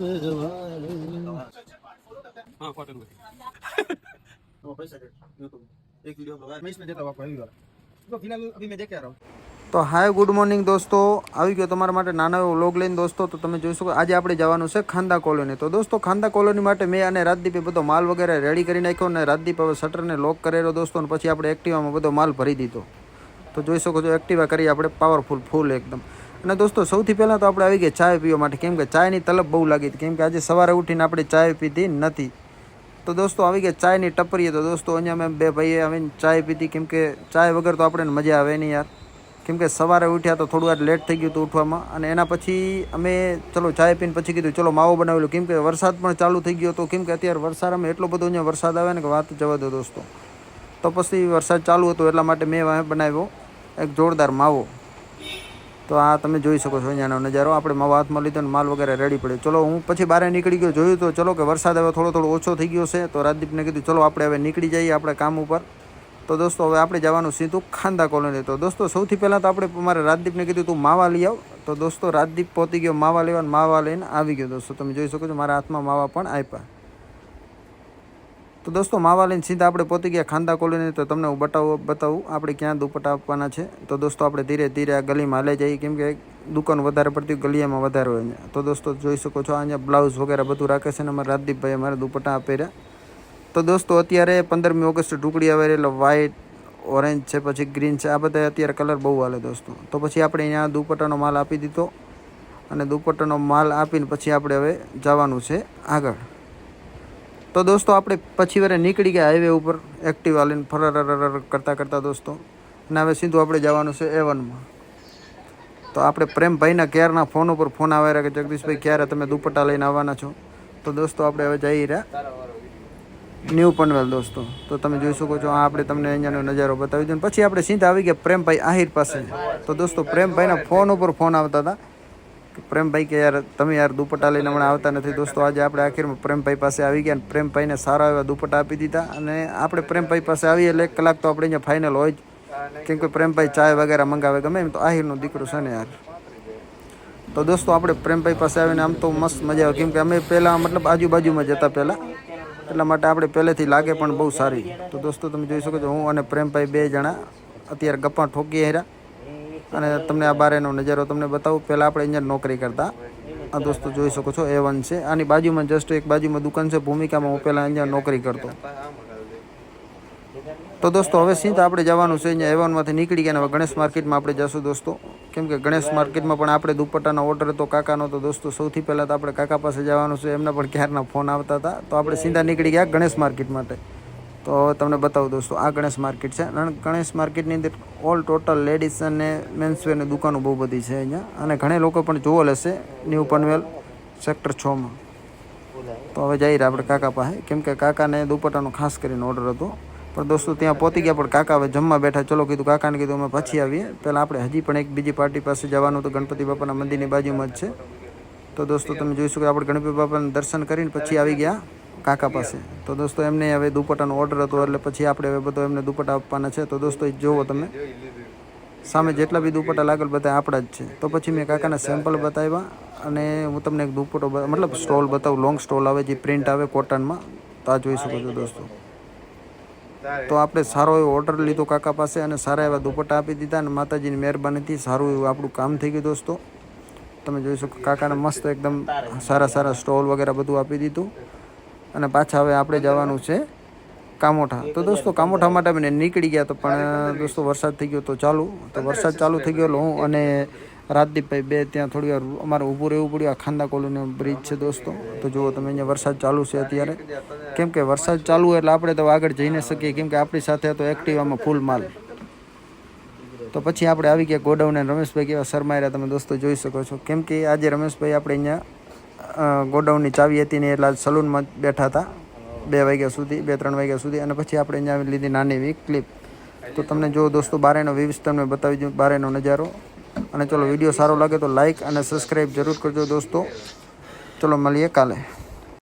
તો hi good morning દોસ્તો, આવી ગયો તમારા માટે નાનો એવો વ્લોગ લઈને દોસ્તો. તો તમે જોઈ શકો આજે આપણે જવાનું છે ખાંદા કોલોની. તો દોસ્તો ખાંદા કોલોની માટે મેં અને રાજદીપે બધો માલ વગેરે રેડી કરી નાખ્યો અને રાજદીપ હવે શટરને લોક કરેલો દોસ્તો. અને પછી આપણે એક્ટિવામાં બધો માલ ભરી દીધો. તો જોઈ શકો છો એક્ટિવા કરી આપણે પાવરફુલ ફૂલ એકદમ. અને દોસ્તો સૌથી પહેલાં તો આપણે આવી ગયા ચાય પીવા માટે, કેમ કે ચાયની તલબ બહુ લાગી હતી, કેમ કે આજે સવારે ઉઠીને આપણે ચાય પીધી નથી. તો દોસ્તો આવી ગયા ચાયની ટપરીએ. તો દોસ્તો અહીંયા મેં બે ભાઈએ આવીને ચાય પીધી, કેમ કે ચાય વગર તો આપણે મજા આવે નહીં યાર. કેમ કે સવારે ઉઠ્યા તો થોડું વાર લેટ થઈ ગયું હતું ઉઠવામાં. અને એના પછી અમે ચલો ચાય પીને પછી કીધું ચલો માવો બનાવી લો, કેમ કે વરસાદ પણ ચાલુ થઈ ગયો હતો. કેમ કે અત્યારે વરસાદમાં એટલો બધો અહીંયા વરસાદ આવે ને કે વાત જવા દો દોસ્તો. તો પછી વરસાદ ચાલુ હતો એટલા માટે મેં બનાવ્યો એક જોરદાર માવો. તો આ તમે જોઈ શકો છો અહીંયાનો નજારો. આપણે માવો હાથમાં લીધો ને માલ વગેરે રેડી પડ્યો. ચલો હું પછી બહાર નીકળી ગયો, જોયું તો ચલો કે વરસાદ હવે થોડો ઓછો થઈ ગયો છે. તો રાજદીપને કીધું ચલો આપણે હવે નીકળી જઈએ આપણે કામ ઉપર. તો દોસ્તો હવે આપણે જવાનું સીધું ખાંદા કોલોની. તો દોસ્તો સૌથી પહેલાં તો આપણે મારે રાજદીપને કીધું તું માવા લઈ આવ. તો દોસ્તો રાજદીપ પહોંચી ગયો માવા લેવા, માવા લઈને આવી ગયો દોસ્તો. તમે જોઈ શકો છો મારા હાથમાં માવા પણ આપ્યા. તો દોસ્તો માવા લઈને સીધા આપણે પહોંચી ગયા ખાંદા કોલોની. તો તમને હું બતાવું આપણે ક્યાં દુપટ્ટા આપવાના છે. તો દોસ્તો આપણે ધીરે ધીરે આ ગલીમાં હાલે જઈએ, કેમ કે દુકાન વધારે પડતી ગલીમાં વધારે હોય અહીંયા. તો દોસ્તો જોઈ શકો છો અહીંયા બ્લાઉઝ વગેરે બધું રાખે છે ને અમારા રાજદીપભાઈ અમારે દુપટ્ટા આપી રહ્યા. તો દોસ્તો અત્યારે 15મી ઓગસ્ટ ટુકડી આવે એટલે વ્હાઇટ, ઓરેન્જ છે, પછી ગ્રીન છે, આ બધા અત્યારે કલર બહુ હાલે દોસ્તો. તો પછી આપણે અહીંયા દુપટ્ટાનો માલ આપી દીધો અને દુપટ્ટાનો માલ આપીને પછી આપણે હવે જવાનું છે આગળ. તો દોસ્તો આપણે પછી વાર નીકળી ગયા હાઈવે ઉપર એક્ટિવા લઈને ફરર કરતાં દોસ્તો. અને હવે સીધું આપણે જવાનું છે A1માં. તો આપણે પ્રેમભાઈના ક્યારના ફોન ઉપર ફોન આવ્યા રહ્યા કે જગદીશભાઈ ક્યારે તમે દુપટ્ટા લઈને આવવાના છો. તો દોસ્તો આપણે હવે જઈ રહ્યા ન્યૂ પનવેલ દોસ્તો. તો તમે જોઈ શકો છો આ આપણે તમને અહીંયાનો નજારો બતાવી દો. પછી આપણે સીધા આવી ગયા પ્રેમભાઈ આહિર પાસે. તો દોસ્તો પ્રેમભાઈના ફોન ઉપર ફોન આવતા હતા કે પ્રેમભાઈ કે યાર તમે યાર દુપટ્ટા લઈને હમણાં આવતા નથી. દોસ્તો આજે આપણે આખીરમાં પ્રેમભાઈ પાસે આવી ગયા અને પ્રેમભાઈને સારા એવા દુપટ્ટા આપી દીધા. અને આપણે પ્રેમભાઈ પાસે આવીએ એટલે 1 કલાક તો આપણે અહીંયા ફાઇનલ હોય જ, કેમ કે પ્રેમભાઈ ચાય વગેરે મંગાવે ગમે એમ. તો આહિરનો દીકરો છે ને યાર. તો દોસ્તો આપણે પ્રેમભાઈ પાસે આવીને આમ તો મસ્ત મજા આવે, કેમ કે અમે પહેલાં મતલબ આજુબાજુમાં જતા પહેલાં, એટલા માટે આપણે પહેલેથી લાગે પણ બહુ સારી. તો દોસ્તો તમે જોઈ શકો છો હું અને પ્રેમભાઈ 2 જણા અત્યારે ગપ્પા ઠોકી હેરા. અને તમને આ બારેનો નજારો તમને બતાવું. પહેલાં આપણે અહીંયા નોકરી કરતા. આ દોસ્તો જોઈ શકો છો A1 છે. આની બાજુમાં જસ્ટ એક બાજુમાં દુકાન છે ભૂમિકામાં, હું પહેલાં અહીંયા નોકરી કરતો. તો દોસ્તો હવે સીધા આપણે જવાનું છે અહીંયા A1માંથી નીકળી ગયા. હવે ગણેશ માર્કેટમાં આપણે જઈશું દોસ્તો, કેમ કે ગણેશ માર્કેટમાં પણ આપણે દુપટ્ટાનો ઓર્ડર હતો કાકાનો. તો દોસ્તો સૌથી પહેલાં તો આપણે કાકા પાસે જવાનું છે, એમના પણ ક્યારના ફોન આવતા હતા. તો આપણે સીધા નીકળી ગયા ગણેશ માર્કેટ માટે. તો હવે તમને બતાવું દોસ્તો આ ગણેશ માર્કેટ છે. ગણેશ માર્કેટની અંદર ઓલ ટોટલ લેડીઝ અને મેન્સવેરની દુકાનો બહુ બધી છે અહીંયા. અને ઘણા લોકો પણ જોવો લેશે ન્યૂ પનવેલ સેક્ટર 6માં. તો હવે જઈ રહ્યા આપણે કાકા પાસે, કેમ કે કાકાને દુપટ્ટાનો ખાસ કરીને ઓર્ડર હતો. પણ દોસ્તો ત્યાં પહોંચી ગયા, પણ કાકા હવે જમવા બેઠા. ચલો કીધું કાકાને કીધું અમે પછી આવીએ. પહેલાં આપણે હજી પણ એક બીજી પાર્ટી પાસે જવાનું હતું, ગણપતિ બાપાના મંદિરની બાજુમાં જ છે. તો દોસ્તો તમે જોઈ શકો આપણે ગણપતિ બાપાના દર્શન કરીને પછી આવી ગયા કાકા પાસે. તો દોસ્તો એમને હવે દુપટ્ટાનો ઓર્ડર હતો એટલે પછી આપણે હવે બધો એમને દુપટ્ટા આપવાના છે. તો દોસ્તો એ જુઓ તમે સામે જેટલા બી દુપટ્ટા લાગેલ બધા આપણા જ છે. તો પછી મેં કાકાના સેમ્પલ બતાવ્યા અને હું તમને એક દુપટ્ટો મતલબ સ્ટોલ બતાવું, લોંગ સ્ટોલ આવે જે પ્રિન્ટ આવે કોટનમાં. તો આ જોઈ શકો છો દોસ્તો. તો આપણે સારો એવો ઓર્ડર લીધો કાકા પાસે અને સારા એવા દુપટ્ટા આપી દીધા. અને માતાજીની મહેરબાનીથી સારું એવું આપણું કામ થઈ ગયું દોસ્તો. તમે જોઈ શકો કાકાને મસ્ત એકદમ સારા સ્ટોલ વગેરે બધું આપી દીધું. અને પાછા હવે આપણે જવાનું છે કામોઠા. તો દોસ્તો કામોઠા માટે અમે નીકળી ગયા. તો પણ દોસ્તો વરસાદ થઈ ગયો તો વરસાદ ચાલુ થઈ ગયો એટલે હું અને રાજદીપભાઈ 2 ત્યાં થોડી વાર અમારે ઊભું રહેવું પડ્યું. આ ખાંદા કોલોનીનો બ્રિજ છે દોસ્તો. તો જુઓ તમે અહીંયા વરસાદ ચાલુ છે અત્યારે, કેમ કે વરસાદ ચાલુ હોય એટલે આપણે તો આગળ જઈ ન શકીએ, કેમ કે આપણી સાથે તો એક્ટિવામાં ફૂલ માલ. તો પછી આપણે આવી ગયા ગોડાઉન. અને રમેશભાઈ કેવા શરમાઈ તમે દોસ્તો જોઈ શકો છો, કેમ કે આજે રમેશભાઈ આપણે અહીંયા ગોડાઉનની ચાવી હતી ને એટલે સલૂનમાં બેઠા હતા 2 વાગ્યા સુધી, 2-3 વાગ્યા સુધી. અને પછી આપણે અહીંયા લીધી નાની એવી ક્લિપ. તો તમને જો દોસ્તો બારેનો વ્યૂઝ તમને બતાવી દઉં, બારેનો નજારો. અને ચલો વિડીયો સારો લાગે તો લાઇક અને સબસ્ક્રાઈબ જરૂર કરજો દોસ્તો. ચલો મળીએ કાલે.